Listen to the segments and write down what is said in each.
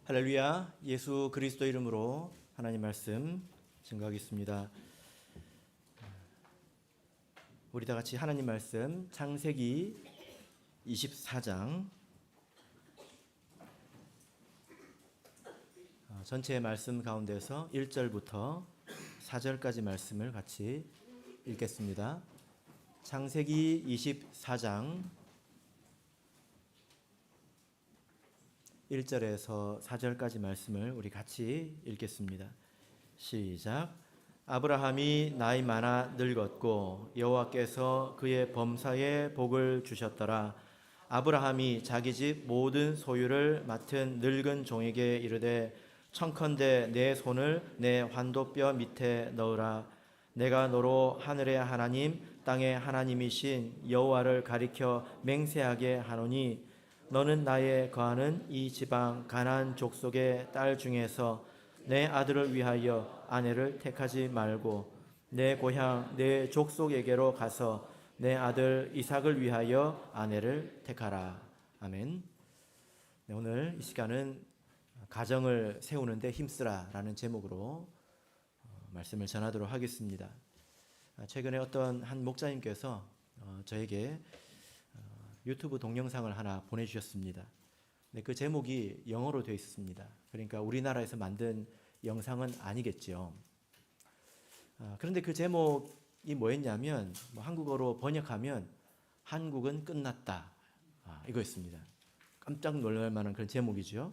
할렐루야. 예수 그리스도 이름으로 하나님 말씀 증거하겠습니다. 우리 다 같이 하나님 말씀 창세기 24장 전체 말씀 가운데서 1절부터 4절까지 말씀을 같이 읽겠습니다. 창세기 24장 1절에서 4절까지 말씀을 우리 같이 읽겠습니다. 시작. 아브라함이 나이 많아 늙었고 여호와께서 그의 범사에 복을 주셨더라. 아브라함이 자기 집 모든 소유를 맡은 늙은 종에게 이르되 청컨대 내 손을 내 환도뼈 밑에 넣으라. 내가 너로 하늘의 하나님 땅의 하나님이신 여호와를 가리켜 맹세하게 하노니 너는 나의 거하는 이 지방 가나안 족속의 딸 중에서 내 아들을 위하여 아내를 택하지 말고 내 고향 내 족속에게로 가서 내 아들 이삭을 위하여 아내를 택하라. 아멘. 네, 오늘 이 시간은 가정을 세우는데 힘쓰라라는 제목으로 말씀을 전하도록 하겠습니다. 최근에 어떤 한 목사님께서 저에게 유튜브 동영상을 하나 보내주셨습니다. 네, 그 제목이 영어로 되어 있습니다. 그러니까 우리나라에서 만든 영상은 아니겠죠. 그런데 그 제목이 뭐였냐면 한국어로 번역하면 한국은 끝났다, 이거였습니다. 깜짝 놀랄 만한 그런 제목이죠.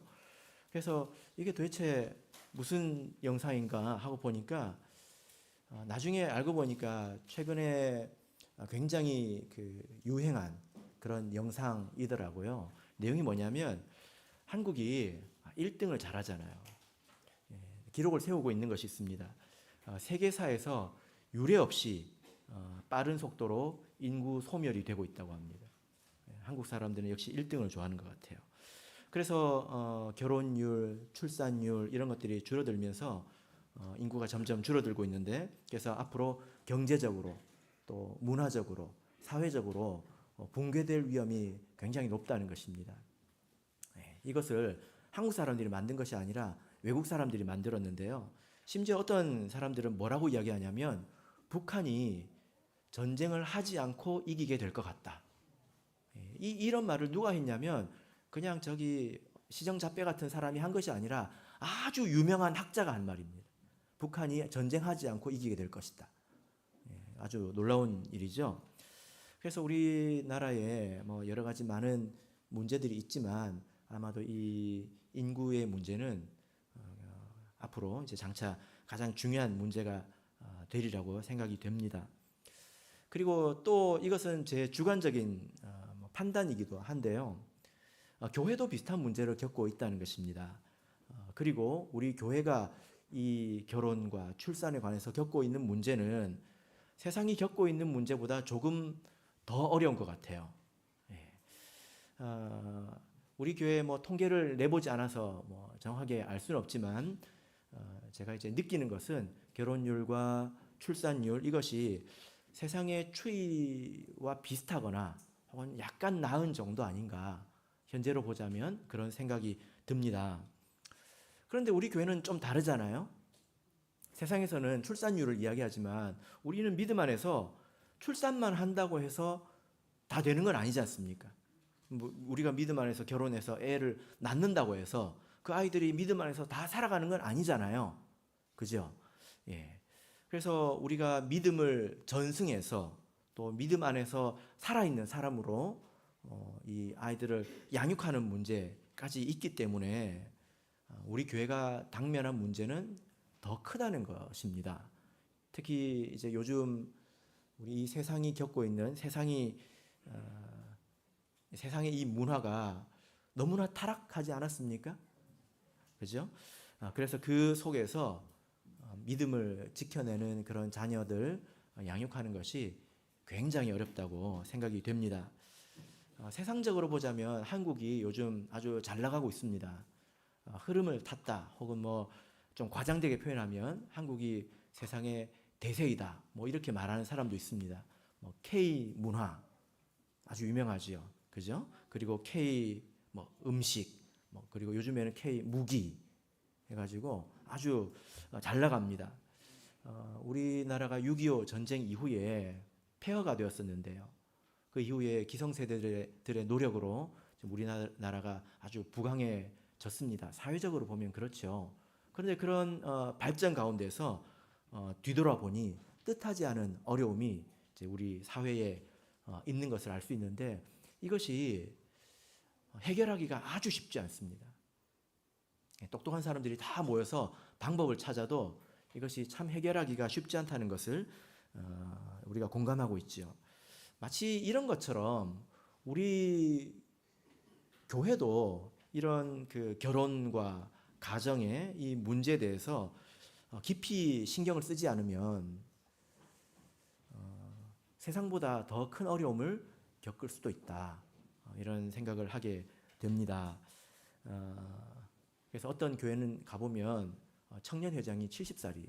그래서 이게 도대체 무슨 영상인가 하고 보니까 나중에 알고 보니까 최근에 굉장히 유행한 그런 영상이더라고요. 내용이 뭐냐면 한국이 1등을 잘하잖아요. 기록을 세우고 있는 것이 있습니다. 세계사에서 유례 없이 빠른 속도로 인구 소멸이 되고 있다고 합니다. 한국 사람들은 역시 1등을 좋아하는 것 같아요. 그래서 결혼율, 출산율 이런 것들이 줄어들면서 인구가 점점 줄어들고 있는데, 그래서 앞으로 경제적으로 또 문화적으로 사회적으로 붕괴될 위험이 굉장히 높다는 것입니다. 이것을 한국 사람들이 만든 것이 아니라 외국 사람들이 만들었는데요. 심지어 어떤 사람들은 뭐라고 이야기하냐면 북한이 전쟁을 하지 않고 이기게 될 것 같다. 이런 말을 누가 했냐면 그냥 시정잡배 같은 사람이 한 것이 아니라 아주 유명한 학자가 한 말입니다. 북한이 전쟁하지 않고 이기게 될 것이다. 아주 놀라운 일이죠. 그래서 우리나라에 여러 가지 많은 문제들이 있지만 아마도 이 인구의 문제는 앞으로 이제 장차 가장 중요한 문제가 되리라고 생각이 됩니다. 그리고 또 이것은 제 주관적인 판단이기도 한데요. 교회도 비슷한 문제를 겪고 있다는 것입니다. 그리고 우리 교회가 이 결혼과 출산에 관해서 겪고 있는 문제는 세상이 겪고 있는 문제보다 조금 더 어려운 것 같아요. 우리 교회 통계를 내보지 않아서 정확하게 알 수는 없지만 제가 이제 느끼는 것은 결혼율과 출산율 이것이 세상의 추이와 비슷하거나 혹은 약간 나은 정도 아닌가, 현재로 보자면 그런 생각이 듭니다. 그런데 우리 교회는 좀 다르잖아요. 세상에서는 출산율을 이야기하지만 우리는 믿음 안에서 출산만 한다고 해서 다 되는 건 아니지 않습니까? 우리가 믿음 안에서 결혼해서 애를 낳는다고 해서 그 아이들이 믿음 안에서 다 살아가는 건 아니잖아요. 그죠? 예. 그래서 우리가 믿음을 전승해서 또 믿음 안에서 살아있는 사람으로 이 아이들을 양육하는 문제까지 있기 때문에 우리 교회가 당면한 문제는 더 크다는 것입니다. 특히 이제 요즘 우리 세상이 겪고 있는 세상의 이 문화가 너무나 타락하지 않았습니까? 그죠? 그래서 그 속에서 믿음을 지켜내는 그런 자녀들 양육하는 것이 굉장히 어렵다고 생각이 됩니다. 세상적으로 보자면 한국이 요즘 아주 잘 나가고 있습니다. 흐름을 탔다, 혹은 좀 과장되게 표현하면 한국이 세상의 대세이다, 이렇게 말하는 사람도 있습니다. K 문화 아주 유명하지요, 그죠? 그리고 K 음식, 그리고 요즘에는 K 무기 해가지고 아주 잘 나갑니다. 우리나라가 6.25 전쟁 이후에 폐허가 되었었는데요. 그 이후에 기성세대들의 노력으로 지금 우리나라가 아주 부강해졌습니다. 사회적으로 보면 그렇죠. 그런데 그런 발전 가운데서 뒤돌아보니 뜻하지 않은 어려움이 이제 우리 사회에 있는 것을 알 수 있는데 이것이 해결하기가 아주 쉽지 않습니다. 똑똑한 사람들이 다 모여서 방법을 찾아도 이것이 참 해결하기가 쉽지 않다는 것을 우리가 공감하고 있죠. 마치 이런 것처럼 우리 교회도 이런 그 결혼과 가정의 이 문제에 대해서 깊이 신경을 쓰지 않으면 세상보다 더 큰 어려움을 겪을 수도 있다. 이런 생각을 하게 됩니다. 그래서 어떤 교회는 가보면 청년 회장이 70살이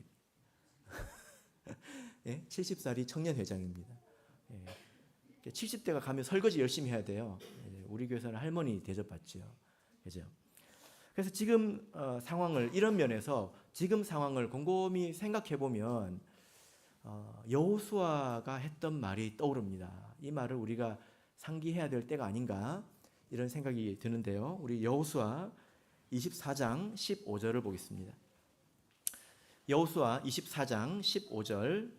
예? 70살이 청년 회장입니다. 예. 70대가 가면 설거지 열심히 해야 돼요. 예. 우리 교회에서는 할머니 대접받죠. 그죠? 그래서 지금 상황을 이런 면에서 지금 상황을 곰곰이 생각해 보면 여호수아가 했던 말이 떠오릅니다. 이 말을 우리가 상기해야 될 때가 아닌가 이런 생각이 드는데요. 우리 여호수아 24장 15절을 보겠습니다. 여호수아 24장 15절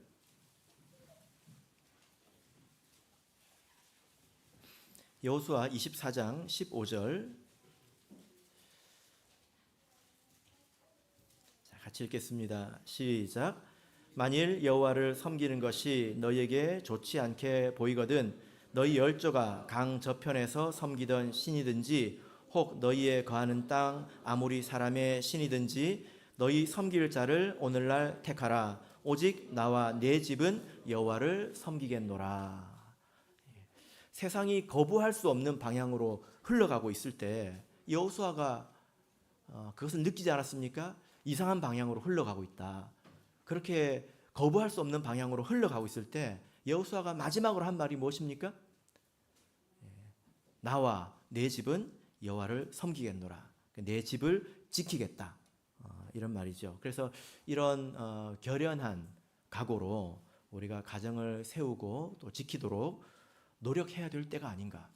여호수아 24장 15절 자, 같이 읽겠습니다. 시작. 만일 여호와를 섬기는 것이 너희에게 좋지 않게 보이거든 너희 열조가 강 저편에서 섬기던 신이든지 혹 너희의 거하는 땅 아모리 사람의 신이든지 너희 섬길 자를 오늘날 택하라. 오직 나와 내 집은 여호와를 섬기겠노라. 세상이 거부할 수 없는 방향으로 흘러가고 있을 때 여호수아가 그것을 느끼지 않았습니까? 이상한 방향으로 흘러가고 있다. 그렇게 거부할 수 없는 방향으로 흘러가고 있을 때 여호수아가 마지막으로 한 말이 무엇입니까? 나와 내 집은 여호와를 섬기겠노라. 내 집을 지키겠다. 이런 말이죠. 그래서 이런 결연한 각오로 우리가 가정을 세우고 또 지키도록 노력해야 될 때가 아닌가.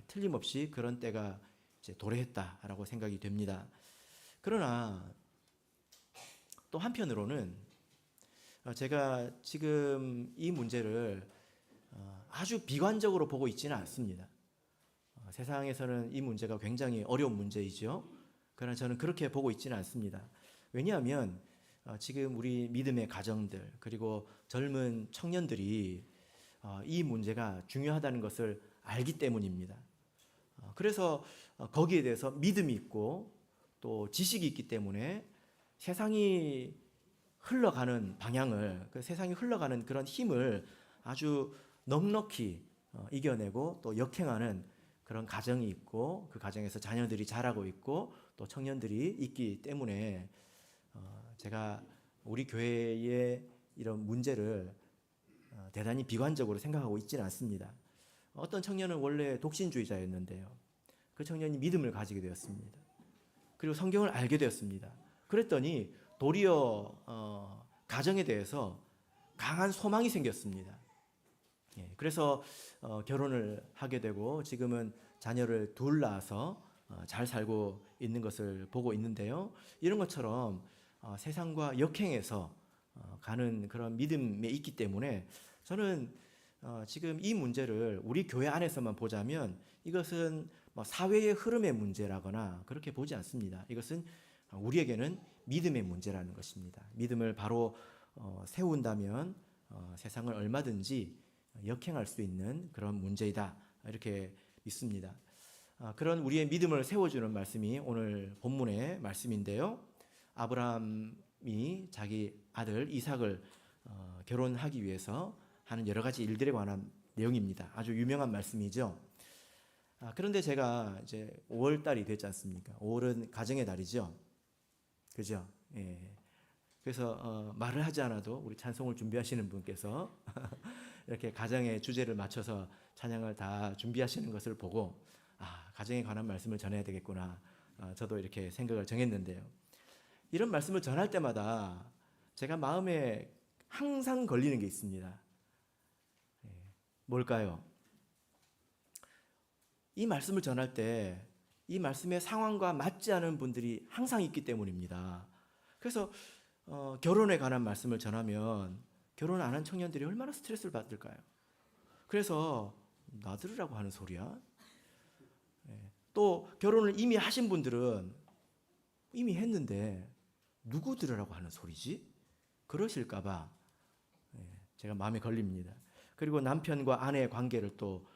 틀림없이 그런 때가 이제 도래했다라고 생각이 됩니다. 그러나 또 한편으로는 제가 지금 이 문제를 아주 비관적으로 보고 있지는 않습니다. 세상에서는 이 문제가 굉장히 어려운 문제이죠. 그러나 저는 그렇게 보고 있지는 않습니다. 왜냐하면 지금 우리 믿음의 가정들 그리고 젊은 청년들이 이 문제가 중요하다는 것을 알기 때문입니다. 그래서 거기에 대해서 믿음이 있고 또 지식이 있기 때문에 세상이 흘러가는 방향을 세상이 흘러가는 그런 힘을 아주 넉넉히 이겨내고 또 역행하는 그런 가정이 있고 그 가정에서 자녀들이 자라고 있고 또 청년들이 있기 때문에 제가 우리 교회의 이런 문제를 대단히 비관적으로 생각하고 있지는 않습니다. 어떤 청년은 원래 독신주의자였는데요. 그 청년이 믿음을 가지게 되었습니다. 그리고 성경을 알게 되었습니다. 그랬더니 도리어 가정에 대해서 강한 소망이 생겼습니다. 그래서 결혼을 하게 되고 지금은 자녀를 둘 낳아서 잘 살고 있는 것을 보고 있는데요. 이런 것처럼 세상과 역행해서 가는 그런 믿음에 있기 때문에 저는 지금 이 문제를 우리 교회 안에서만 보자면 이것은 사회의 흐름의 문제라거나 그렇게 보지 않습니다. 이것은 우리에게는 믿음의 문제라는 것입니다. 믿음을 바로 세운다면 세상을 얼마든지 역행할 수 있는 그런 문제이다. 이렇게 믿습니다. 그런 우리의 믿음을 세워주는 말씀이 오늘 본문의 말씀인데요. 아브라함이 자기 아들 이삭을 결혼하기 위해서 하는 여러 가지 일들에 관한 내용입니다. 아주 유명한 말씀이죠. 그런데 제가 이제 5월 달이 됐지 않습니까? 5월은 가정의 달이죠. 그죠? 예. 그래서 말을 하지 않아도 우리 찬송을 준비하시는 분께서 이렇게 가정의 주제를 맞춰서 찬양을 다 준비하시는 것을 보고 가정에 관한 말씀을 전해야 되겠구나 저도 이렇게 생각을 정했는데요. 이런 말씀을 전할 때마다 제가 마음에 항상 걸리는 게 있습니다. 뭘까요? 이 말씀을 전할 때 이 말씀의 상황과 맞지 않은 분들이 항상 있기 때문입니다. 그래서 결혼에 관한 말씀을 전하면 결혼 안 한 청년들이 얼마나 스트레스를 받을까요? 그래서 나 들으라고 하는 소리야? 또 결혼을 이미 하신 분들은 이미 했는데 누구 들으라고 하는 소리지? 그러실까봐 제가 마음에 걸립니다. 그리고 남편과 아내의 관계를 또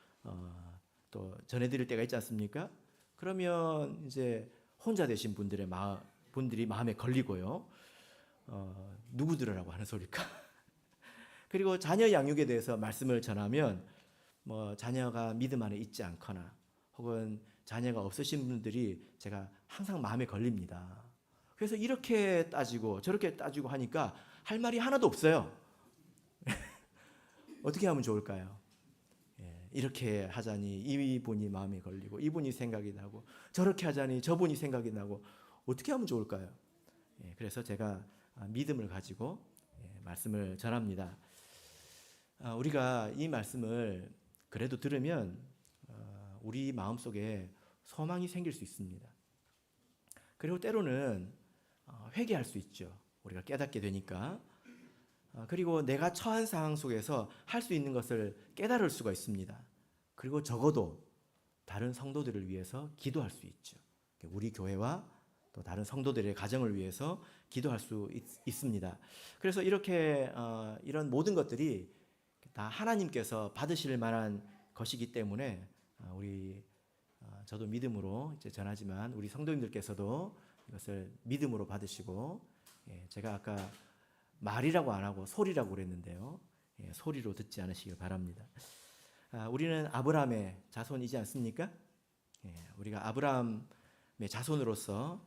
전해드릴 때가 있지 않습니까? 그러면 이제 혼자 되신 분들이 마음에 걸리고요. 누구 들으라고 하는 소리일까? 그리고 자녀 양육에 대해서 말씀을 전하면 뭐 자녀가 믿음 안에 있지 않거나 혹은 자녀가 없으신 분들이 제가 항상 마음에 걸립니다. 그래서 이렇게 따지고 저렇게 따지고 하니까 할 말이 하나도 없어요. 어떻게 하면 좋을까요? 이렇게 하자니 이분이 마음에 걸리고 이분이 생각이 나고 저렇게 하자니 저분이 생각이 나고 어떻게 하면 좋을까요? 그래서 제가 믿음을 가지고 말씀을 전합니다. 우리가 이 말씀을 그래도 들으면 우리 마음속에 소망이 생길 수 있습니다. 그리고 때로는 회개할 수 있죠. 우리가 깨닫게 되니까. 그리고 내가 처한 상황 속에서 할 수 있는 것을 깨달을 수가 있습니다. 그리고 적어도 다른 성도들을 위해서 기도할 수 있죠. 우리 교회와 또 다른 성도들의 가정을 위해서 기도할 수 있습니다. 그래서 이렇게 이런 모든 것들이 다 하나님께서 받으실 만한 것이기 때문에 저도 믿음으로 이제 전하지만 우리 성도님들께서도 이것을 믿음으로 받으시고 제가 아까 말이라고 안 하고 소리라고 그랬는데요. 소리로 듣지 않으시길 바랍니다. 우리는 아브라함의 자손이지 않습니까? 우리가 아브라함의 자손으로서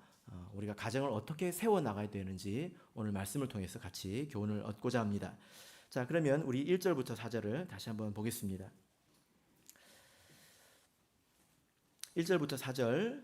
우리가 가정을 어떻게 세워나가야 되는지 오늘 말씀을 통해서 같이 교훈을 얻고자 합니다. 자, 그러면 우리 1절부터 4절을 다시 한번 보겠습니다. 1절부터 4절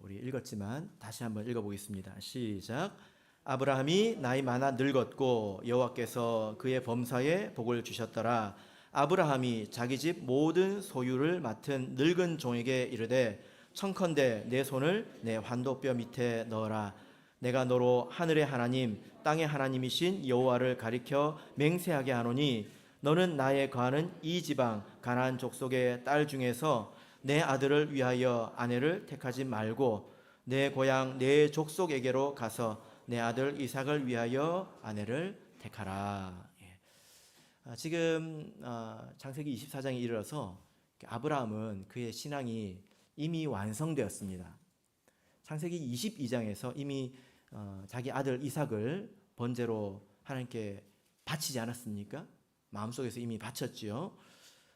우리 읽었지만 다시 한번 읽어보겠습니다. 시작. 아브라함이 나이 많아 늙었고 여호와께서 그의 범사에 복을 주셨더라. 아브라함이 자기 집 모든 소유를 맡은 늙은 종에게 이르되 청컨대 내 손을 내 환도뼈 밑에 넣어라. 내가 너로 하늘의 하나님 땅의 하나님이신 여호와를 가리켜 맹세하게 하노니 너는 나의 거하는 이 지방 가나안 족속의 딸 중에서 내 아들을 위하여 아내를 택하지 말고 내 고향 내 족속에게로 가서 내 아들 이삭을 위하여 아내를 택하라. 지금 창세기 24장에 이르러서 아브라함은 그의 신앙이 이미 완성되었습니다. 창세기 22장에서 이미 자기 아들 이삭을 번제로 하나님께 바치지 않았습니까? 마음속에서 이미 바쳤지요.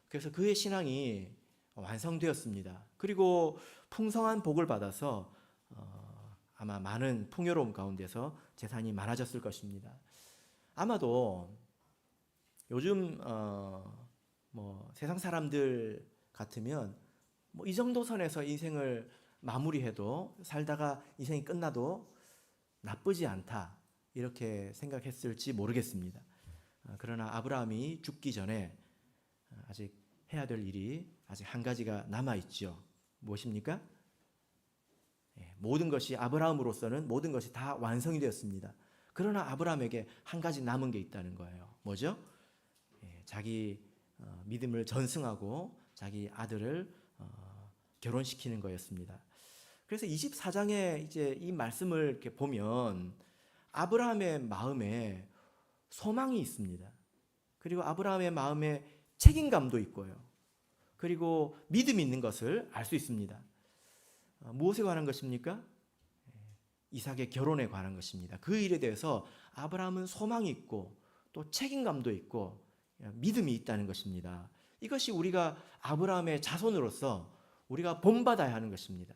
그래서 그의 신앙이 완성되었습니다. 그리고 풍성한 복을 받아서 아마 많은 풍요로움 가운데서 재산이 많아졌을 것입니다. 아마도 요즘 세상 사람들 같으면 이 정도 선에서 인생을 마무리해도 살다가 인생이 끝나도 나쁘지 않다 이렇게 생각했을지 모르겠습니다. 그러나 아브라함이 죽기 전에 아직 해야 될 일이 아직 한 가지가 남아있죠. 무엇입니까? 모든 것이 아브라함으로서는 모든 것이 다 완성이 되었습니다. 그러나 아브라함에게 한 가지 남은 게 있다는 거예요. 뭐죠? 자기 믿음을 전승하고 자기 아들을 결혼시키는 거였습니다. 그래서 24장에 이제 이 말씀을 이렇게 보면 아브라함의 마음에 소망이 있습니다. 그리고 아브라함의 마음에 책임감도 있고요. 그리고 믿음이 있는 것을 알 수 있습니다. 무엇에 관한 것입니까? 이삭의 결혼에 관한 것입니다. 그 일에 대해서 아브라함은 소망이 있고 또 책임감도 있고 믿음이 있다는 것입니다. 이것이 우리가 아브라함의 자손으로서 우리가 본받아야 하는 것입니다.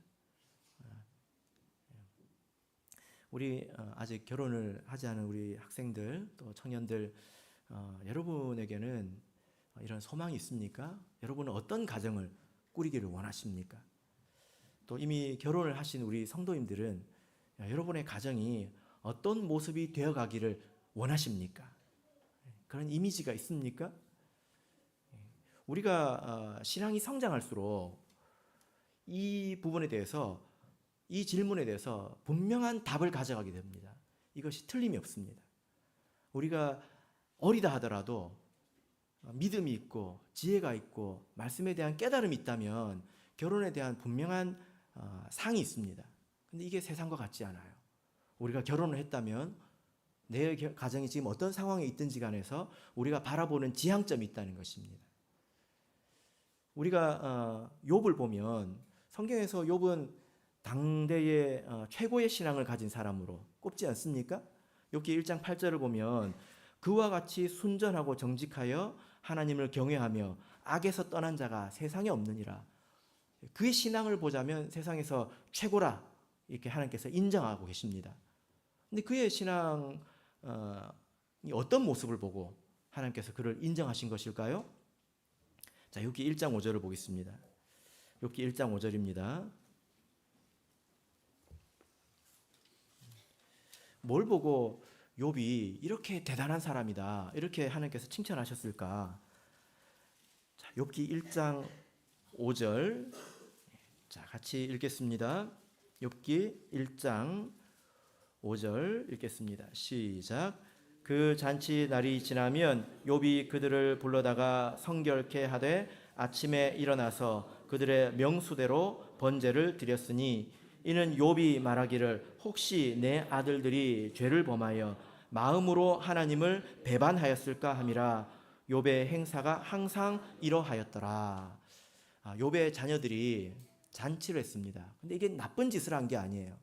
우리 아직 결혼을 하지 않은 우리 학생들 또 청년들 여러분에게는 이런 소망이 있습니까? 여러분은 어떤 가정을 꾸리기를 원하십니까? 또 이미 결혼을 하신 우리 성도님들은 여러분의 가정이 어떤 모습이 되어가기를 원하십니까? 그런 이미지가 있습니까? 우리가 신앙이 성장할수록 이 부분에 대해서, 이 질문에 대해서 분명한 답을 가져가게 됩니다. 이것이 틀림이 없습니다. 우리가 어리다 하더라도 믿음이 있고 지혜가 있고 말씀에 대한 깨달음이 있다면 결혼에 대한 분명한 상이 있습니다. 근데 이게 세상과 같지 않아요. 우리가 결혼을 했다면 내 가정이 지금 어떤 상황에 있든지 간에서 우리가 바라보는 지향점이 있다는 것입니다. 우리가 욥을 보면 성경에서 욥은 당대의 최고의 신앙을 가진 사람으로 꼽지 않습니까? 욥기 1장 8절을 보면 그와 같이 순전하고 정직하여 하나님을 경외하며 악에서 떠난 자가 세상에 없느니라. 그의 신앙을 보자면 세상에서 최고라 이렇게 하나님께서 인정하고 계십니다. 근데 그의 신앙이 어떤 모습을 보고 하나님께서 그를 인정하신 것일까요? 자, 욥기 1장 5절을 보겠습니다. 욥기 1장 5절입니다. 뭘 보고 욥이 이렇게 대단한 사람이다 이렇게 하나님께서 칭찬하셨을까? 자, 욥기 1장 5절 자, 같이 읽겠습니다. 욥기 1장 5절 읽겠습니다. 시작. 그 잔치 날이 지나면 욥이 그들을 불러다가 성결케 하되 아침에 일어나서 그들의 명수대로 번제를 드렸으니 이는 욥이 말하기를 혹시 내 아들들이 죄를 범하여 마음으로 하나님을 배반하였을까 함이라. 욥의 행사가 항상 이러하였더라. 욥의 자녀들이 잔치를 했습니다. 근데 이게 나쁜 짓을 한 게 아니에요.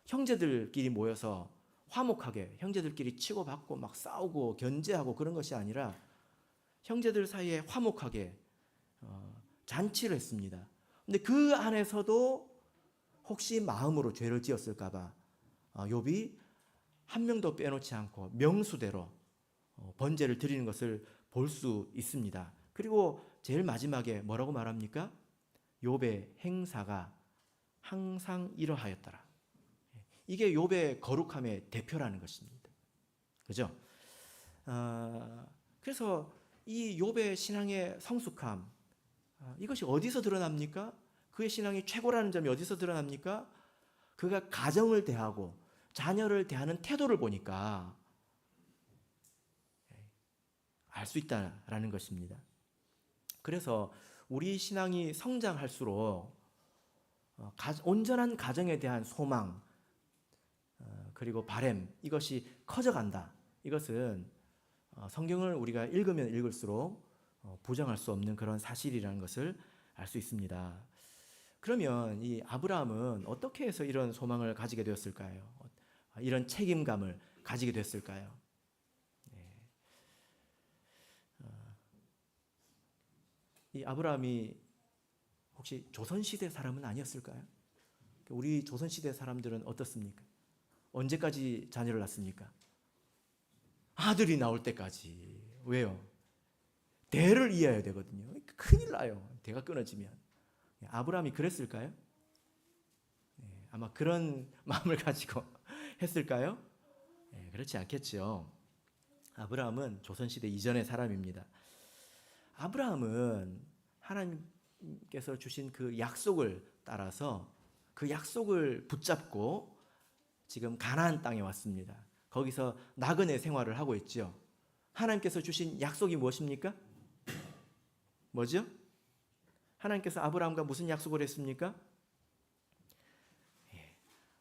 형제들끼리 모여서 화목하게 형제들끼리 치고받고 막 싸우고 견제하고 그런 것이 아니라 형제들 사이에 화목하게 잔치를 했습니다. 근데 그 안에서도 혹시 마음으로 죄를 지었을까 봐 욥이 한 명도 빼놓지 않고 명수대로 번제를 드리는 것을 볼 수 있습니다. 그리고 제일 마지막에 뭐라고 말합니까? 욥의 행사가 항상 이러하였더라. 이게 욥의 거룩함의 대표라는 것입니다. 그죠? 그래서 이 욥의 신앙의 성숙함 이것이 어디서 드러납니까? 그의 신앙이 최고라는 점이 어디서 드러납니까? 그가 가정을 대하고 자녀를 대하는 태도를 보니까 알 수 있다라는 것입니다. 그래서 우리 신앙이 성장할수록 온전한 가정에 대한 소망 그리고 바람 이것이 커져간다. 이것은 성경을 우리가 읽으면 읽을수록 부정할 수 없는 그런 사실이라는 것을 알 수 있습니다. 그러면 이 아브라함은 어떻게 해서 이런 소망을 가지게 되었을까요? 이런 책임감을 가지게 됐을까요? 이 아브라함이 혹시 조선시대 사람은 아니었을까요? 우리 조선시대 사람들은 어떻습니까? 언제까지 자녀를 낳습니까? 아들이 나올 때까지. 왜요? 대를 이어야 되거든요. 큰일 나요. 대가 끊어지면. 아브라함이 그랬을까요? 아마 그런 마음을 가지고 했을까요? 그렇지 않겠죠. 아브라함은 조선시대 이전의 사람입니다. 아브라함은 하나님께서 주신 그 약속을 따라서 그 약속을 붙잡고 지금 가나안 땅에 왔습니다. 거기서 나그네 생활을 하고 있죠. 하나님께서 주신 약속이 무엇입니까? 뭐죠? 하나님께서 아브라함과 무슨 약속을 했습니까?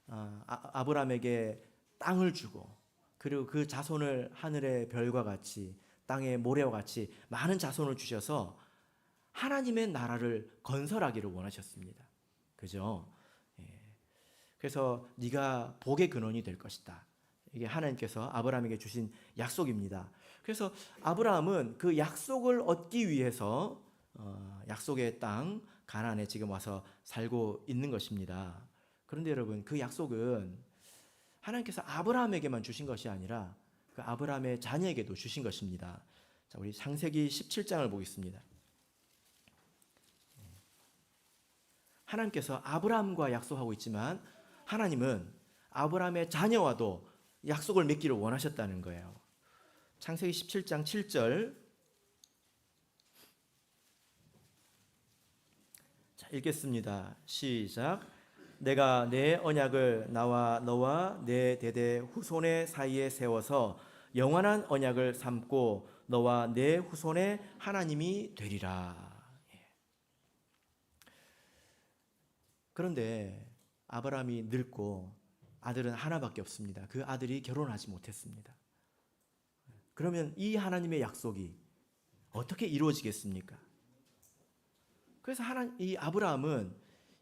아브라함에게 땅을 주고 그리고 그 자손을 하늘의 별과 같이 땅의 모래와 같이 많은 자손을 주셔서 하나님의 나라를 건설하기를 원하셨습니다. 그죠? 그래서 네가 복의 근원이 될 것이다. 이게 하나님께서 아브라함에게 주신 약속입니다. 그래서 아브라함은 그 약속을 얻기 위해서 약속의 땅 가나안에 지금 와서 살고 있는 것입니다. 그런데 여러분 그 약속은 하나님께서 아브라함에게만 주신 것이 아니라 그 아브라함의 자녀에게도 주신 것입니다. 자, 우리 창세기 17장을 보겠습니다. 하나님께서 아브라함과 약속하고 있지만 하나님은 아브라함의 자녀와도 약속을 맺기를 원하셨다는 거예요. 창세기 17장 7절 자, 읽겠습니다. 시작. 내가 내 언약을 나와 너와 내 대대 후손의 사이에 세워서 영원한 언약을 삼고 너와 내 후손의 하나님이 되리라. 그런데 아브라함이 늙고 아들은 하나밖에 없습니다. 그 아들이 결혼하지 못했습니다. 그러면 이 하나님의 약속이 어떻게 이루어지겠습니까? 그래서 이 아브라함은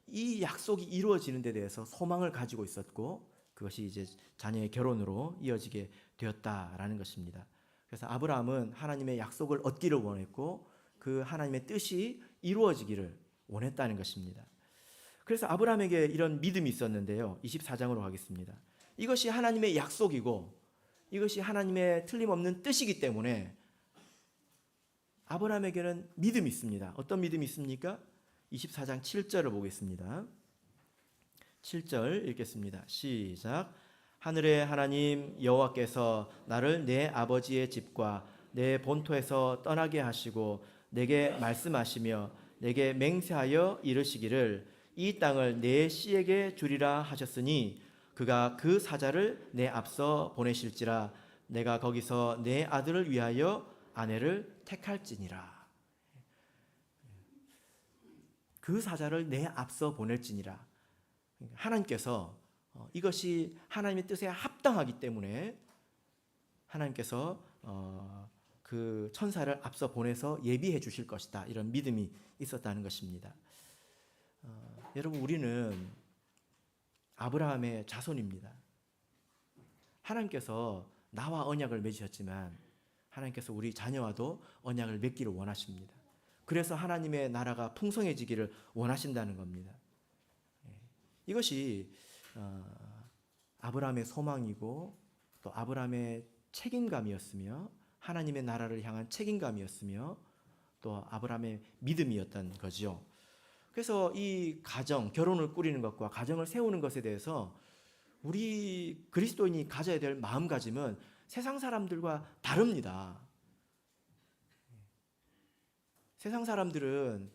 이 약속이 이루어지는 데 대해서 소망을 가지고 있었고 그것이 이제 자녀의 결혼으로 이어지게 되었다라는 것입니다. 그래서 아브라함은 하나님의 약속을 얻기를 원했고 그 하나님의 뜻이 이루어지기를 원했다는 것입니다. 그래서 아브라함에게 이런 믿음이 있었는데요. 24장으로 가겠습니다. 이것이 하나님의 약속이고 이것이 하나님의 틀림없는 뜻이기 때문에 아브라함에게는 믿음이 있습니다. 어떤 믿음이 있습니까? 24장 7절을 보겠습니다. 7절 읽겠습니다. 시작. 하늘의 하나님 여호와께서 나를 내 아버지의 집과 내 본토에서 떠나게 하시고 내게 말씀하시며 내게 맹세하여 이르시기를 이 땅을 내 씨에게 주리라 하셨으니 그가 그 사자를 내 앞서 보내실지라 내가 거기서 내 아들을 위하여 아내를 택할지니라. 그 사자를 내 앞서 보낼지니라. 하나님께서 이것이 하나님의 뜻에 합당하기 때문에 하나님께서 그 천사를 앞서 보내서 예비해 주실 것이다. 이런 믿음이 있었다는 것입니다. 여러분 우리는 아브라함의 자손입니다. 하나님께서 나와 언약을 맺으셨지만 하나님께서 우리 자녀와도 언약을 맺기를 원하십니다. 그래서 하나님의 나라가 풍성해지기를 원하신다는 겁니다. 이것이 아브라함의 소망이고 또 아브라함의 책임감이었으며 하나님의 나라를 향한 책임감이었으며 또 아브라함의 믿음이었던 거죠. 그래서 이 가정, 결혼을 꾸리는 것과 가정을 세우는 것에 대해서 우리 그리스도인이 가져야 될 마음가짐은 세상 사람들과 다릅니다. 세상 사람들은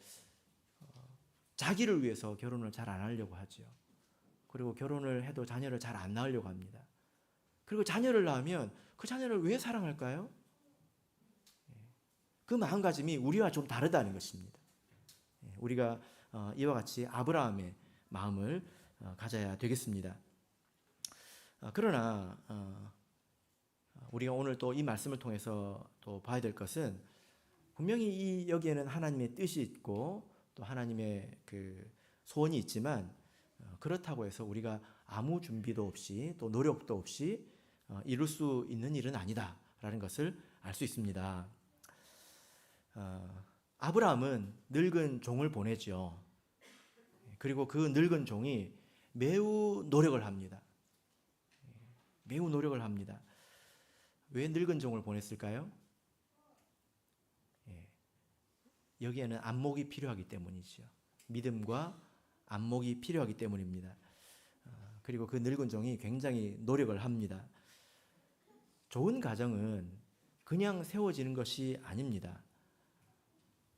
자기를 위해서 결혼을 잘 안 하려고 하죠. 그리고 결혼을 해도 자녀를 잘 안 낳으려고 합니다. 그리고 자녀를 낳으면 그 자녀를 왜 사랑할까요? 그 마음가짐이 우리와 좀 다르다는 것입니다. 우리가 이와 같이 아브라함의 마음을 가져야 되겠습니다. 그러나 우리가 오늘 또 이 말씀을 통해서 또 봐야 될 것은 분명히 여기에는 하나님의 뜻이 있고 또 하나님의 그 소원이 있지만 그렇다고 해서 우리가 아무 준비도 없이 또 노력도 없이 이룰 수 있는 일은 아니다라는 것을 알 수 있습니다. 아브라함은 늙은 종을 보내죠. 그리고 그 늙은 종이 매우 노력을 합니다. 매우 노력을 합니다. 왜 늙은 종을 보냈을까요? 여기에는 안목이 필요하기 때문이죠. 믿음과 안목이 필요하기 때문입니다. 그리고 그 늙은 종이 굉장히 노력을 합니다. 좋은 가정은 그냥 세워지는 것이 아닙니다.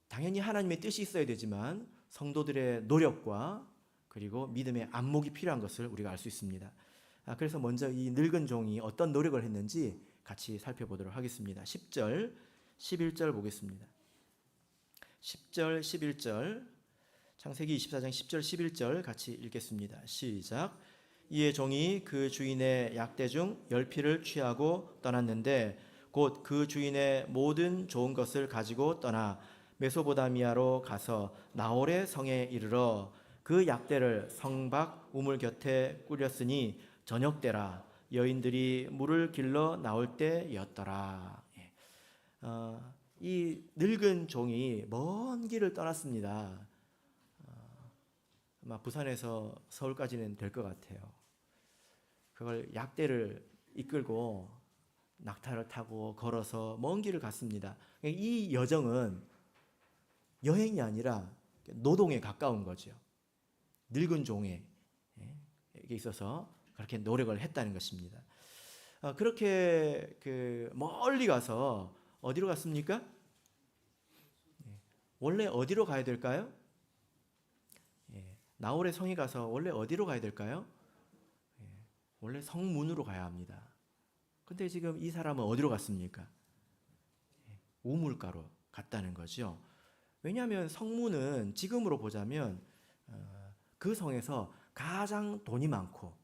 당연히 하나님의 뜻이 있어야 되지만 성도들의 노력과 그리고 믿음의 안목이 필요한 것을 우리가 알 수 있습니다. 그래서 먼저 이 늙은 종이 어떤 노력을 했는지 같이 살펴보도록 하겠습니다. 10절, 11절 보겠습니다. 10절, 11절 창세기 24장 10절, 11절 같이 읽겠습니다. 시작. 이에 종이 그 주인의 약대 중 10피를 취하고 떠났는데 곧 그 주인의 모든 좋은 것을 가지고 떠나 메소보다미아로 가서 나홀의 성에 이르러 그 약대를 성 밖 우물 곁에 꾸렸으니 저녁 때라 여인들이 물을 길러 나올 때였더라. 이 늙은 종이 먼 길을 떠났습니다. 아마 부산에서 서울까지는 될 것 같아요. 그걸 약대를 이끌고 낙타를 타고 걸어서 먼 길을 갔습니다. 이 여정은 여행이 아니라 노동에 가까운 거죠. 늙은 종에게 있어서 그렇게 노력을 했다는 것입니다. 그렇게 멀리 가서 어디로 갔습니까? 원래 어디로 가야 될까요? 나홀의 성에 가서 원래 어디로 가야 될까요? 원래 성문으로 가야 합니다. 근데 지금 이 사람은 어디로 갔습니까? 우물가로 갔다는 거죠. 왜냐하면 성문은 지금으로 보자면 그 성에서 가장 돈이 많고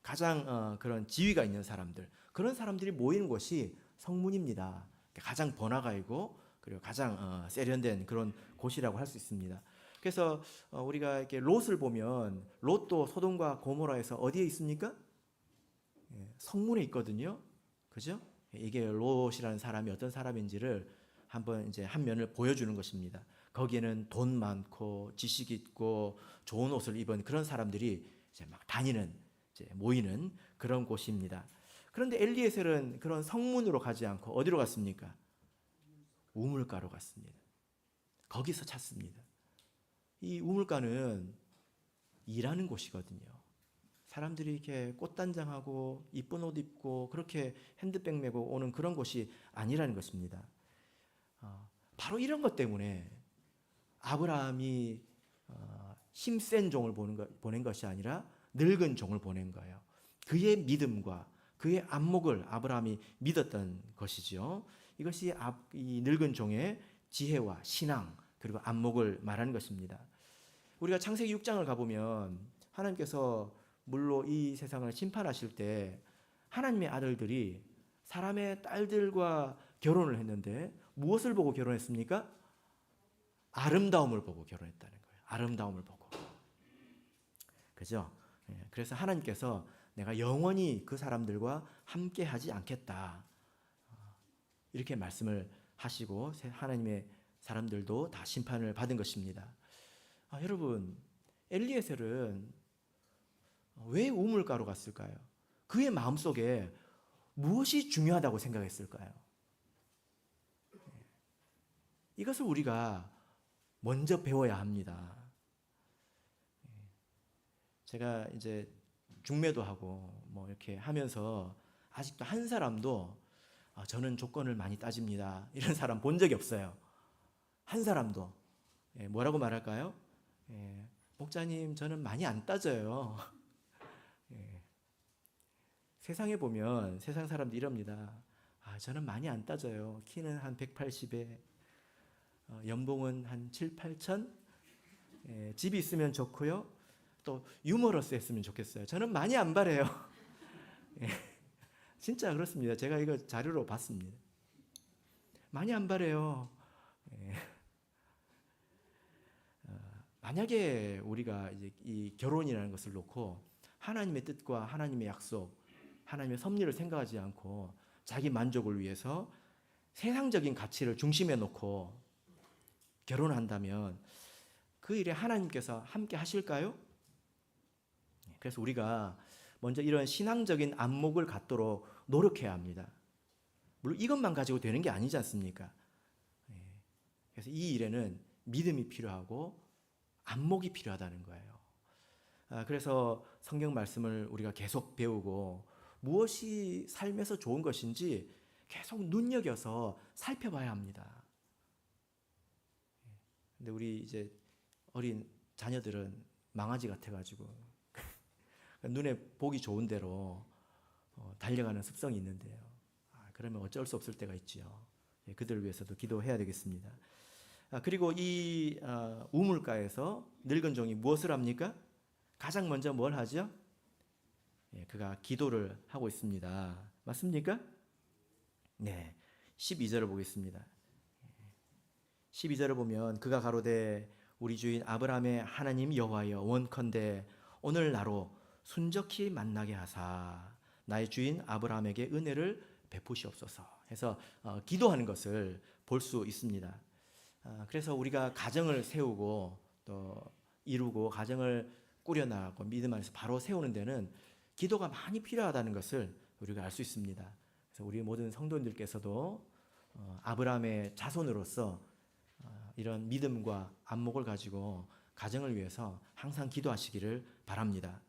가장 그런 지위가 있는 사람들, 그런 사람들이 모이는 곳이 성문입니다. 가장 번화가이고 그리고 가장 세련된 그런 곳이라고 할 수 있습니다. 그래서 우리가 이렇게 롯을 보면 롯도 소돔과 고모라에서 어디에 있습니까? 성문에 있거든요. 그죠? 이게 롯이라는 사람이 어떤 사람인지를 한번 이제 한 면을 보여주는 것입니다. 거기에는 돈 많고 지식 있고 좋은 옷을 입은 그런 사람들이 이제 막 다니는, 이제 모이는 그런 곳입니다. 그런데 엘리에셀은 그런 성문으로 가지 않고 어디로 갔습니까? 우물가로 갔습니다. 거기서 찾습니다. 이 우물가는 일하는 곳이거든요. 사람들이 이렇게 꽃단장하고 이쁜 옷 입고 그렇게 핸드백 메고 오는 그런 곳이 아니라는 것입니다. 바로 이런 것 때문에 아브라함이 힘센 종을 보낸 것이 아니라 늙은 종을 보낸 거예요. 그의 믿음과 그의 안목을 아브라함이 믿었던 것이죠. 이것이 이 늙은 종의 지혜와 신앙 그리고 안목을 말하는 것입니다. 우리가 창세기 6장을 가보면 하나님께서 물로 이 세상을 심판하실 때 하나님의 아들들이 사람의 딸들과 결혼을 했는데 무엇을 보고 결혼했습니까? 아름다움을 보고 결혼했다는 거예요. 아름다움을 보고. 그죠? 그래서 하나님께서 내가 영원히 그 사람들과 함께 하지 않겠다. 이렇게 말씀을 하시고 하나님의 사람들도 다 심판을 받은 것입니다. 여러분, 엘리에셀은 왜 우물가로 갔을까요? 그의 마음속에 무엇이 중요하다고 생각했을까요? 이것을 우리가 먼저 배워야 합니다. 제가 이제 중매도 하고 뭐 이렇게 하면서 아직도 한 사람도 저는 조건을 많이 따집니다, 이런 사람 본 적이 없어요. 한 사람도. 뭐라고 말할까요? 목사님, 저는 많이 안 따져요. 세상에 보면 세상 사람들이 이럽니다. 저는 많이 안 따져요. 키는 한 180에 연봉은 한 7, 8천, 집이 있으면 좋고요. 또 유머러스 했으면 좋겠어요. 저는 많이 안 바래요. 진짜 그렇습니다. 제가 이거 자료로 봤습니다. 많이 안 바래요. 만약에 우리가 이제 이 결혼이라는 것을 놓고 하나님의 뜻과 하나님의 약속, 하나님의 섭리를 생각하지 않고 자기 만족을 위해서 세상적인 가치를 중심에 놓고 결혼한다면 그 일에 하나님께서 함께 하실까요? 그래서 우리가 먼저 이런 신앙적인 안목을 갖도록 노력해야 합니다. 물론 이것만 가지고 되는 게 아니지 않습니까? 그래서 이 일에는 믿음이 필요하고 안목이 필요하다는 거예요. 그래서 성경 말씀을 우리가 계속 배우고 무엇이 삶에서 좋은 것인지 계속 눈여겨서 살펴봐야 합니다. 근데 우리 이제 어린 자녀들은 망아지 같아가지고 눈에 보기 좋은 대로 달려가는 습성이 있는데요. 그러면 어쩔 수 없을 때가 있지요. 그들을 위해서도 기도해야 되겠습니다. 그리고 이 우물가에서 늙은 종이 무엇을 합니까? 가장 먼저 뭘 하죠? 그가 기도를 하고 있습니다. 맞습니까? 네, 12절을 보겠습니다. 12절을 보면 그가 가로되 우리 주인 아브라함의 하나님 여호와여, 원컨대 오늘 나로 순적히 만나게 하사 나의 주인 아브라함에게 은혜를 베푸시옵소서 해서 기도하는 것을 볼 수 있습니다. 그래서 우리가 가정을 세우고 또 이루고 가정을 꾸려나가고 믿음 안에서 바로 세우는 데는 기도가 많이 필요하다는 것을 우리가 알 수 있습니다. 그래서 우리 모든 성도님들께서도 아브라함의 자손으로서 이런 믿음과 안목을 가지고 가정을 위해서 항상 기도하시기를 바랍니다.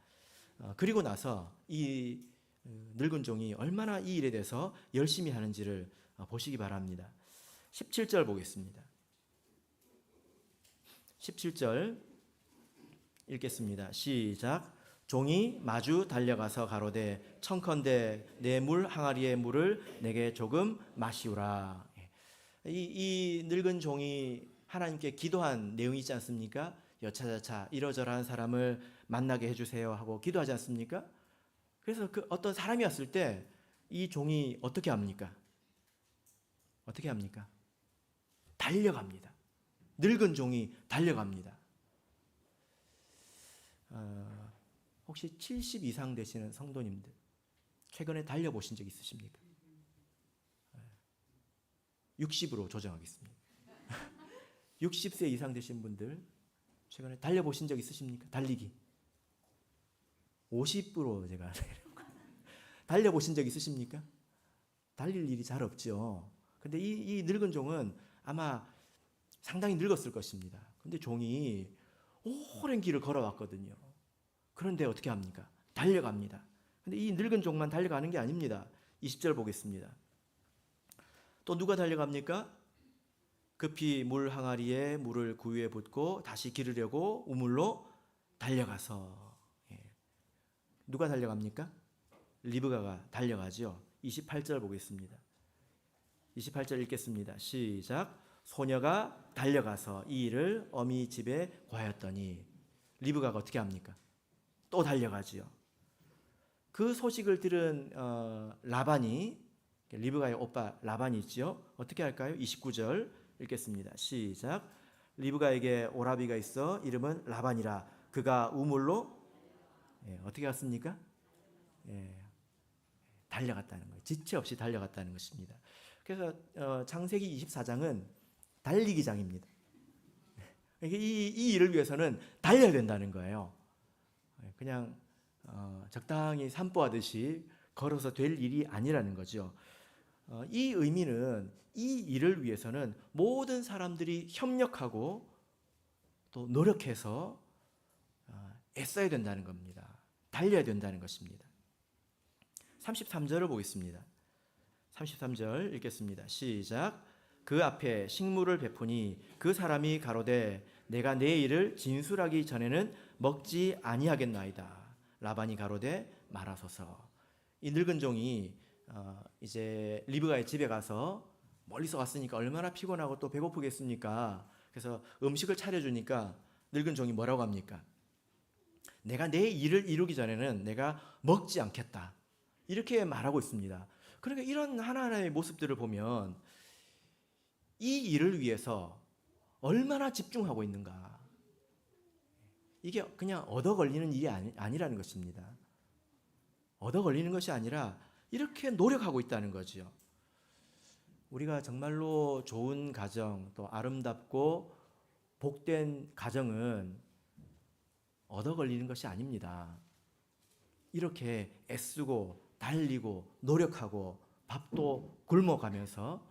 그리고 나서 이 늙은 종이 얼마나 이 일에 대해서 열심히 하는지를 보시기 바랍니다. 17절 보겠습니다. 17절 읽겠습니다. 시작. 종이 마주 달려가서 가로되 청컨대 내 물 항아리의 물을 내게 조금 마시우라. 이 늙은 종이 하나님께 기도한 내용이 있지 않습니까? 여차저차 이러저러한 사람을 만나게 해주세요 하고 기도하지 않습니까? 그래서 그 어떤 사람이 왔을 때 이 종이 어떻게 합니까? 어떻게 합니까? 달려갑니다. 늙은 종이 달려갑니다. 혹시 70 이상 되시는 성도님들 최근에 달려보신 적 있으십니까? 60으로 조정하겠습니다. 60세 이상 되신 분들 최근에 달려보신 적 있으십니까? 달리기 50으로 제가 달려보신 적 있으십니까? 달릴 일이 잘 없죠. 근데 이 늙은 종은 아마 상당히 늙었을 것입니다. 근데 종이 오랜 길을 걸어왔거든요. 그런데 어떻게 합니까? 달려갑니다. 근데 이 늙은 종만 달려가는 게 아닙니다. 20절 보겠습니다. 또 누가 달려갑니까? 급히 물 항아리에 물을 구유에 붓고 다시 기르려고 우물로 달려가서. 누가 달려갑니까? 리브가가 달려가죠. 28절 보겠습니다. 28절 읽겠습니다. 시작. 소녀가 달려가서 이 일을 어미 집에 고하였더니 리브가가 어떻게 합니까? 또 달려가지요. 그 소식을 들은 라반이, 리브가의 오빠 라반이 있죠. 어떻게 할까요? 29절 읽겠습니다. 시작. 리브가에게 오라비가 있어 이름은 라반이라. 그가 우물로 어떻게 갔습니까? 달려갔다는 거예요. 지체 없이 달려갔다는 것입니다. 그래서 창세기 24장은 달리기장입니다. 이 일을 위해서는 달려야 된다는 거예요. 그냥 적당히 산보하듯이 걸어서 될 일이 아니라는 거죠. 이 의미는 이 일을 위해서는 모든 사람들이 협력하고 또 노력해서 애써야 된다는 겁니다. 달려야 된다는 것입니다. 33절을 보겠습니다. 33절 읽겠습니다. 시작. 그 앞에 식물을 베푸니 그 사람이 가로되 내가 내 일을 진술하기 전에는 먹지 아니하겠나이다. 라반이 가로되 말하소서. 이 늙은 종이 이제 리브가의 집에 가서 멀리서 왔으니까 얼마나 피곤하고 또 배고프겠습니까? 그래서 음식을 차려주니까 늙은 종이 뭐라고 합니까? 내가 내 일을 이루기 전에는 내가 먹지 않겠다. 이렇게 말하고 있습니다. 그러니까 이런 하나하나의 모습들을 보면 이 일을 위해서 얼마나 집중하고 있는가. 이게 그냥 얻어 걸리는 일이 아니라는 것입니다. 얻어 걸리는 것이 아니라 이렇게 노력하고 있다는 거죠. 우리가 정말로 좋은 가정, 또 아름답고 복된 가정은 얻어 걸리는 것이 아닙니다. 이렇게 애쓰고 달리고 노력하고 밥도 굶어가면서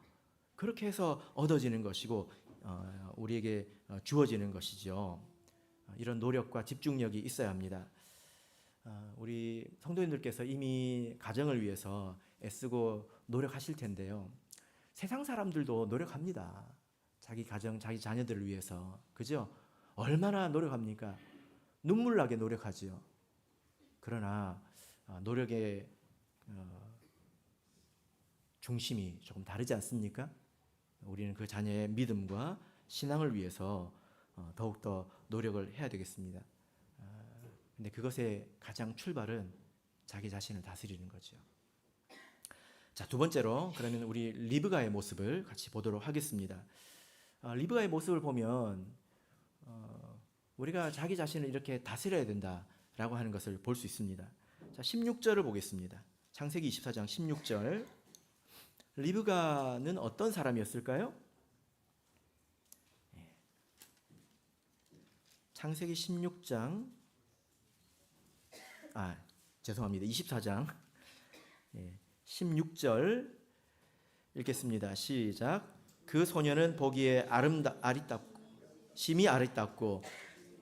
그렇게 해서 얻어지는 것이고 우리에게 주어지는 것이죠. 이런 노력과 집중력이 있어야 합니다. 우리 성도님들께서 이미 가정을 위해서 애쓰고 노력하실 텐데요. 세상 사람들도 노력합니다. 자기 가정, 자기 자녀들을 위해서. 그죠? 얼마나 노력합니까? 눈물 나게 노력하지요. 그러나 노력의 중심이 조금 다르지 않습니까? 우리는 그 자녀의 믿음과 신앙을 위해서 더욱더 노력을 해야 되겠습니다. 근데 그것의 가장 출발은 자기 자신을 다스리는 거죠. 자, 두 번째로 그러면 우리 리브가의 모습을 같이 보도록 하겠습니다. 리브가의 모습을 보면 우리가 자기 자신을 이렇게 다스려야 된다라고 하는 것을 볼 수 있습니다. 자, 16절을 보겠습니다. 창세기 24장 16절. 리브가는 어떤 사람이었을까요? 창세기 16장 죄송합니다. 24장 16절 읽겠습니다. 시작. 그 소녀는 보기에 아리답고 심히 아리답고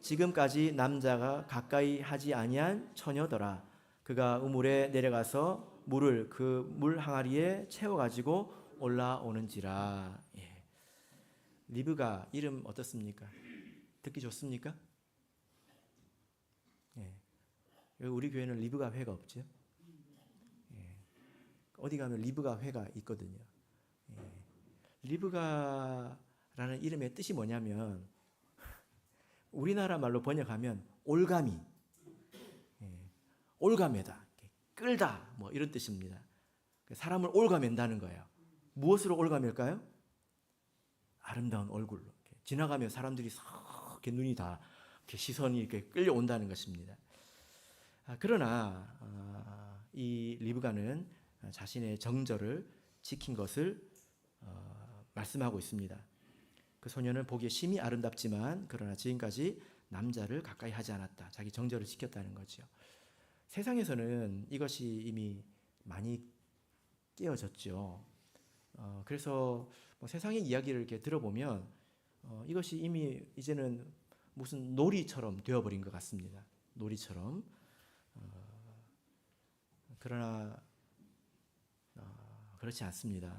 지금까지 남자가 가까이 하지 아니한 처녀더라. 그가 우물에 내려가서 물을 그 물 항아리에 채워 가지고 올라오는지라. 예. 리브가 이름 어떻습니까? 듣기 좋습니까? 예. 우리 교회는 리브가 회가 없죠. 예. 어디 가면 리브가 회가 있거든요. 예. 리브가라는 이름의 뜻이 뭐냐면 우리나라 말로 번역하면 올가미, 올가매다, 끌다, 뭐 이런 뜻입니다. 사람을 올가맨다는 거예요. 무엇으로 올가맬까요? 아름다운 얼굴로. 지나가면 사람들이 이렇게 눈이 다 이렇게 시선이 이렇게 끌려온다는 것입니다. 그러나 이 리브가는 자신의 정절을 지킨 것을 말씀하고 있습니다. 그 소녀는 보기에 심히 아름답지만 그러나 지금까지 남자를 가까이 하지 않았다. 자기 정절을 지켰다는 거죠. 세상에서는 이것이 이미 많이 깨어졌죠. 그래서 뭐 세상의 이야기를 이렇게 들어보면 이것이 이미 이제는 무슨 놀이처럼 되어버린 것 같습니다. 놀이처럼. 그러나 그렇지 않습니다.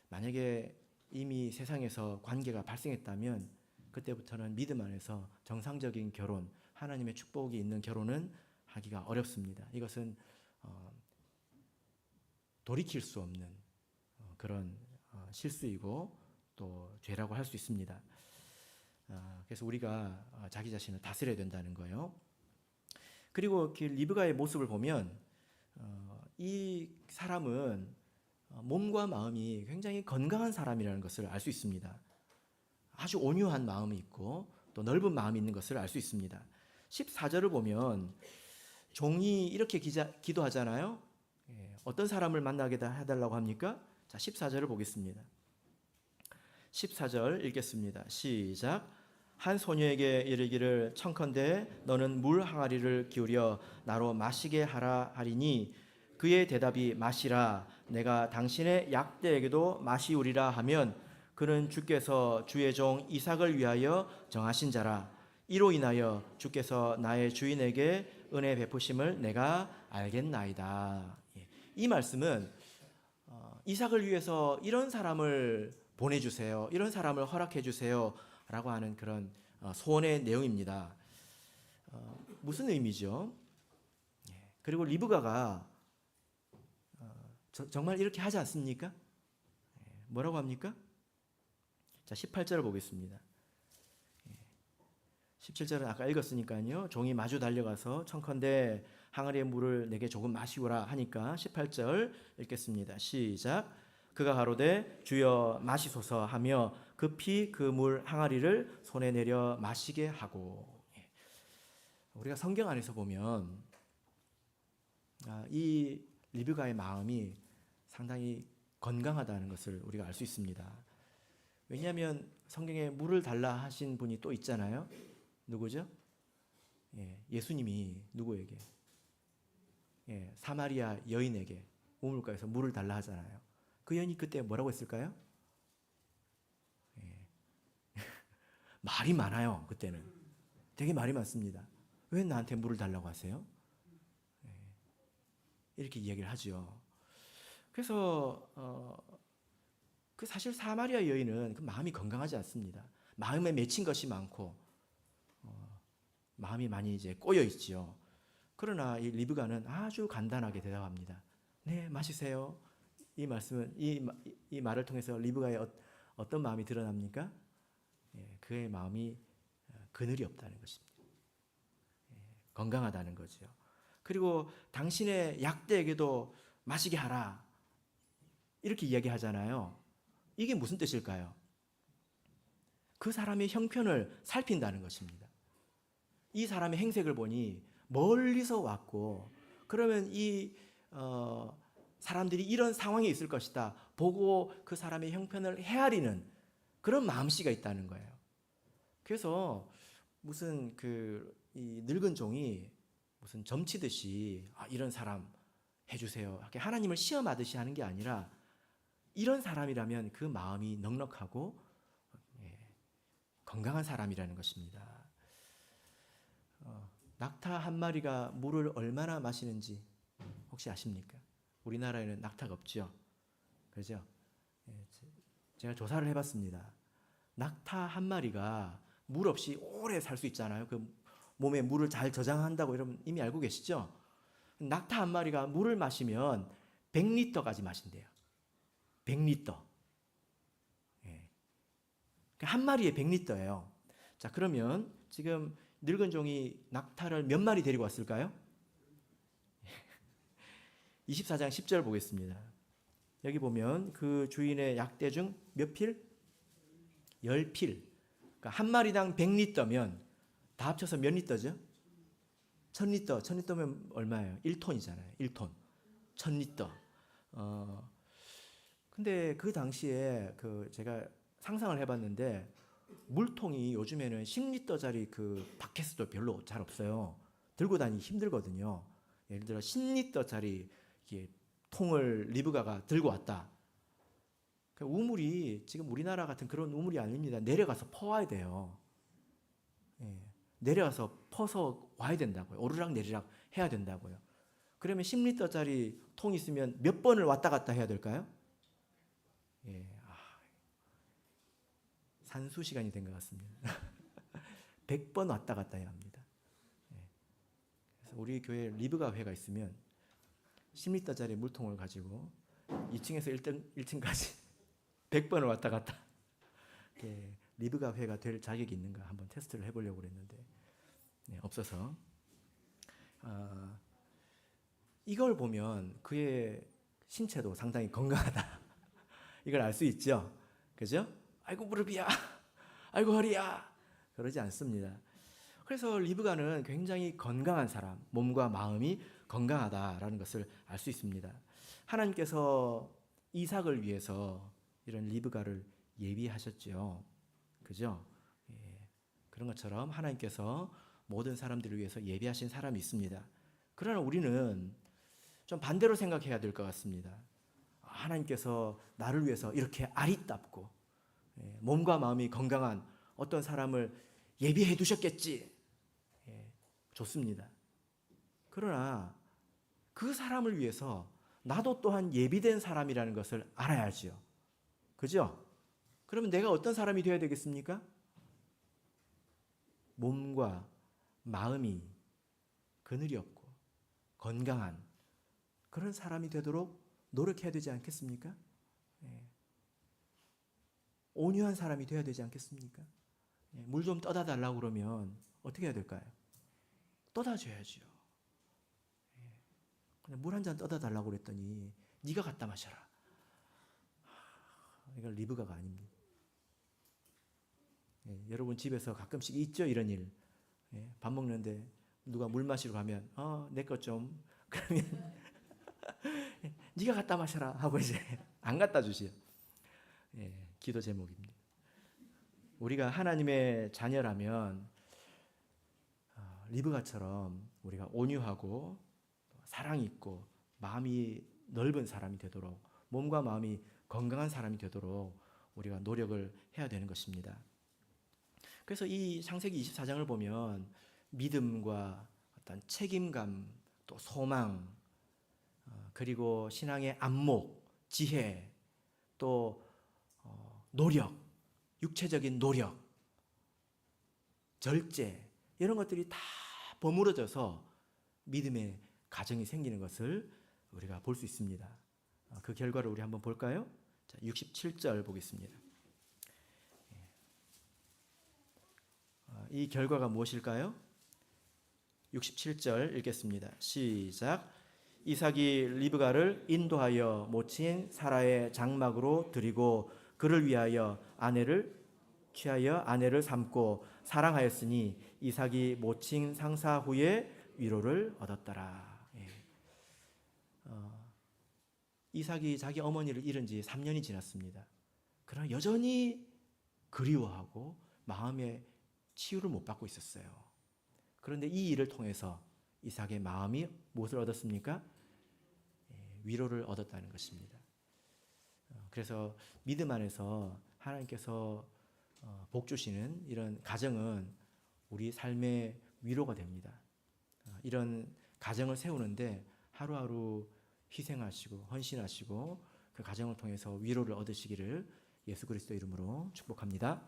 만약에 이미 세상에서 관계가 발생했다면 그때부터는 믿음 안에서 정상적인 결혼, 하나님의 축복이 있는 결혼은 하기가 어렵습니다. 이것은 돌이킬 수 없는 그런 실수이고 또 죄라고 할 수 있습니다. 그래서 우리가 자기 자신을 다스려야 된다는 거예요. 그리고 리브가의 모습을 보면 이 사람은 몸과 마음이 굉장히 건강한 사람이라는 것을 알 수 있습니다. 아주 온유한 마음이 있고 또 넓은 마음이 있는 것을 알 수 있습니다. 14절을 보면 종이 이렇게 기도하잖아요. 어떤 사람을 만나게 해달라고 합니까? 자, 14절을 보겠습니다. 14절 읽겠습니다. 시작. 한 소녀에게 이르기를 청컨대 너는 물 항아리를 기울여 나로 마시게 하라 하리니 그의 대답이 마시라 내가 당신의 약대에게도 마시우리라 하면 그는 주께서 주의 종 이삭을 위하여 정하신 자라. 이로 인하여 주께서 나의 주인에게 은혜 베푸심을 내가 알겠나이다. 이 말씀은 이삭을 위해서 이런 사람을 보내주세요. 이런 사람을 허락해 주세요. 라고 하는 그런 소원의 내용입니다. 무슨 의미죠? 그리고 리브가가 정말 이렇게 하지 않습니까? 뭐라고 합니까? 자, 18절을 보겠습니다. 17절은 아까 읽었으니까요. 종이 마주 달려가서 청컨대 항아리의 물을 내게 조금 마시오라 하니까 18절 읽겠습니다. 시작. 그가 가로되 주여 마시소서 하며 급히 그 물 항아리를 손에 내려 마시게 하고. 우리가 성경 안에서 보면 이 리브가의 마음이 상당히 건강하다는 것을 우리가 알 수 있습니다. 왜냐하면 성경에 물을 달라 하신 분이 또 있잖아요. 누구죠? 예수님이 누구에게? 사마리아 여인에게 우물가에서 물을 달라 하잖아요. 그 여인이 그때 뭐라고 했을까요? 말이 많아요. 그때는 되게 말이 많습니다. 왜 나한테 물을 달라고 하세요? 이렇게 이야기를 하죠. 그래서 그 사실 사마리아 여인은 그 마음이 건강하지 않습니다. 마음에 맺힌 것이 많고 마음이 많이 이제 꼬여 있지요. 그러나 이 리브가는 아주 간단하게 대답합니다. 네, 마시세요. 이 말씀은 이 말을 통해서 리브가의 어떤 마음이 드러납니까? 그의 마음이 그늘이 없다는 것입니다. 건강하다는 거죠. 그리고 당신의 약대에게도 마시게 하라. 이렇게 이야기하잖아요. 이게 무슨 뜻일까요? 그 사람의 형편을 살핀다는 것입니다. 이 사람의 행색을 보니 멀리서 왔고 그러면 이 사람들이 이런 상황에 있을 것이다 보고 그 사람의 형편을 헤아리는 그런 마음씨가 있다는 거예요. 그래서 무슨 이 늙은 종이 무슨 점치듯이 이런 사람 해주세요 이렇게 하나님을 시험하듯이 하는 게 아니라 이런 사람이라면 그 마음이 넉넉하고 건강한 사람이라는 것입니다. 낙타 한 마리가 물을 얼마나 마시는지 혹시 아십니까? 우리나라에는 낙타가 없죠. 그죠? 제가 조사를 해봤습니다. 낙타 한 마리가 물 없이 오래 살 수 있잖아요. 그 몸에 물을 잘 저장한다고 여러분 이미 알고 계시죠? 낙타 한 마리가 물을 마시면 100리터까지 마신대요. 100리터. 예. 한 마리에 100리터예요. 자, 그러면 지금 늙은 종이 낙타를 몇 마리 데리고 왔을까요? 24장 10절 보겠습니다. 여기 보면 그 주인의 약대 중 몇 필? 10필. 그러니까 한 마리당 100리터면 다 합쳐서 몇 리터죠? 1000리터. 1000리터면 얼마예요? 1톤이잖아요. 1톤. 1000리터. 근데 그 당시에 제가 상상을 해봤는데 물통이 요즘에는 10리터짜리 그 바켓도 별로 잘 없어요. 들고 다니기 힘들거든요. 예를 들어 10리터짜리 통을 리브가가 들고 왔다. 우물이 지금 우리나라 같은 그런 우물이 아닙니다. 내려가서 퍼와야 돼요. 예, 내려가서 퍼서 와야 된다고요. 오르락 내리락 해야 된다고요. 그러면 10리터짜리 통 있으면 몇 번을 왔다 갔다 해야 될까요? 예, 산수 시간이 된 것 같습니다. 100번 왔다 갔다 해야 합니다. 예, 그래서 우리 교회 리브가 회가 있으면 10리터짜리 물통을 가지고 2층에서 1층까지 100번을 왔다 갔다. 예, 리브가 회가 될 자격이 있는가 한번 테스트를 해보려고 그랬는데 없어서. 이걸 보면 그의 신체도 상당히 건강하다. 이걸 알 수 있죠. 그죠? 아이고 무릎이야. 아이고 허리야. 그러지 않습니다. 그래서 리브가는 굉장히 건강한 사람, 몸과 마음이 건강하다라는 것을 알 수 있습니다. 하나님께서 이삭을 위해서 이런 리브가를 예비하셨죠. 그죠? 예, 그런 것처럼 하나님께서 모든 사람들을 위해서 예비하신 사람이 있습니다. 그러나 우리는 좀 반대로 생각해야 될 것 같습니다. 하나님께서 나를 위해서 이렇게 아리따고 몸과 마음이 건강한 어떤 사람을 예비해 두셨겠지. 좋습니다. 그러나 그 사람을 위해서 나도 또한 예비된 사람이라는 것을 알아야지요. 그죠? 그러면 내가 어떤 사람이 되어야 되겠습니까? 몸과 마음이 그늘이 없고 건강한 그런 사람이 되도록 노력해야 되지 않겠습니까? 온유한 사람이 되어야 되지 않겠습니까? 물 좀 떠다 달라고 그러면 어떻게 해야 될까요? 떠다 줘야죠. 물 한 잔 떠다 달라고 그랬더니 네가 갖다 마셔라. 이건 리브가가 아닙니다. 여러분 집에서 가끔씩 있죠 이런 일. 밥 먹는데 누가 물 마시러 가면 내 것 좀 그러면 네가 갖다 마셔라 하고 이제 안 갖다 주시요. 기도 제목입니다. 우리가 하나님의 자녀라면 리브가처럼 우리가 온유하고 사랑이 있고 마음이 넓은 사람이 되도록 몸과 마음이 건강한 사람이 되도록 우리가 노력을 해야 되는 것입니다. 그래서 이 창세기 24장을 보면 믿음과 어떤 책임감 또 소망 그리고 신앙의 안목, 지혜 또 노력, 육체적인 노력, 절제 이런 것들이 다 버무려져서 믿음의 가정이 생기는 것을 우리가 볼 수 있습니다. 그 결과를 우리 한번 볼까요? 자, 67절 보겠습니다. 이 결과가 무엇일까요? 67절 읽겠습니다. 시작. 이삭이 리브가를 인도하여 모친 사라의 장막으로 들이고 그를 위하여 아내를 취하여 아내를 삼고 사랑하였으니 이삭이 모친 상사 후에 위로를 얻었더라. 이삭이 자기 어머니를 잃은 지 3년이 지났습니다. 그러나 여전히 그리워하고 마음의 치유를 못 받고 있었어요. 그런데 이 일을 통해서 이삭의 마음이 무엇을 얻었습니까? 위로를 얻었다는 것입니다. 그래서 믿음 안에서 하나님께서 복 주시는 이런 가정은 우리 삶의 위로가 됩니다. 이런 가정을 세우는데 하루하루 희생하시고 헌신하시고 그 가정을 통해서 위로를 얻으시기를 예수 그리스도 이름으로 축복합니다.